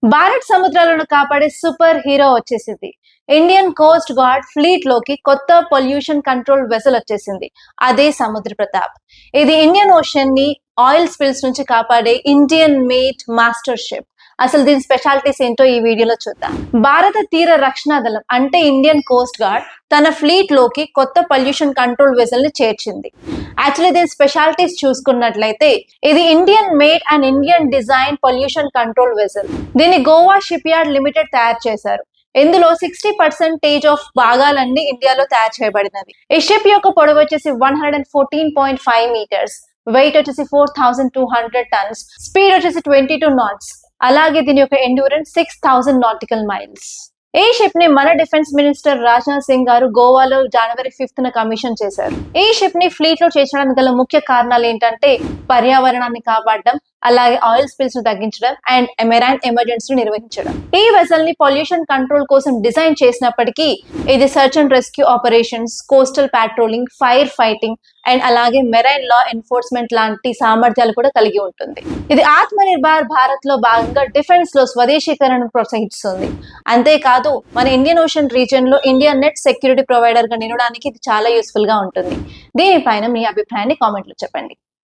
భారత్ సముద్రాలను కాపాడే super hero వచ్చేసింది. Indian coast guard fleet లోకి కొత్త పొల్యూషన్ కంట్రోల్ వెసల్ వచ్చేసింది. అదే సముద్ర ప్రతాప్. ఇది ఇండియన్ ఓషన్ ని ఆయిల్ స్పిల్స్ నుంచి కాపాడే ఇండియన్ మేడ్ మాస్టర్ షిప్. అసలు దీని స్పెషాలిటీస్ ఏంటో ఈ వీడియోలో చూద్దాం. భారత తీర రక్షణ దళం అంటే ఇండియన్ కోస్ట్ గార్డ్ తన ఫ్లీట్ లోకి కొత్త పొల్యూషన్ కంట్రోల్ వెసల్ ని చేర్చింది. యాక్చువల్లీ దీని స్పెషాలిటీస్ చూసుకున్నట్లయితే ఇది Indian made and Indian design pollution control vessel. దీన్ని గోవా షిప్ యార్డ్ లిమిటెడ్ తయారు చేశారు. ఇందులో 60% ఆఫ్ భాగాలన్నీ ఇండియాలో తయారు చేయబడినవి. ఈ షిప్ యొక్క పొడవు వచ్చేసి 114.5 మీటర్స్, వెయిట్ వచ్చేసి 4200 టన్స్, స్పీడ్ వచ్చేసి 22 నాట్స్. అలాగే దీని యొక్క ఎండ్యూరెన్స్ 6000 నాటికల్ మైల్స్. ఈ షిప్ ని మన డిఫెన్స్ మినిస్టర్ రాజ్నాథ్ సింగ్ గారు గోవాలో జనవరి 5th కమిషన్ చేశారు. ఈ షిప్ ని ఫ్లీట్ లో చేర్చడానికి గల ముఖ్య కారణాలు ఏంటంటే పర్యావరణాన్ని కాపాడడం, అలాగే ఆయిల్ స్పిల్స్ ను తగ్గించడం అండ్ మెరైన్ ఎమర్జెన్సీ నిర్వహించడం. ఈ వెసల్ ని పొల్యూషన్ కంట్రోల్ కోసం డిజైన్ చేసినప్పటికీ ఇది search and rescue operations, coastal patrolling, fire fighting and అలాగే మెరైన్ లా ఎన్ఫోర్స్మెంట్ లాంటి సామర్థ్యాలు కూడా కలిగి ఉంటుంది. ఇది ఆత్మ నిర్భర్ భారత్ లో భాగంగా డిఫెన్స్ లో స్వదేశీకరణను ప్రోత్సహిస్తుంది. అంతేకాదు మన ఇండియన్ ఓషన్ రీజియన్ లో ఇండియా నెట్ సెక్యూరిటీ ప్రొవైడర్ గా నిలవడానికి ఇది చాలా యూస్ఫుల్ గా ఉంటుంది. దీనిపైన మీ అభిప్రాయాన్ని కామెంట్ లో చెప్పండి.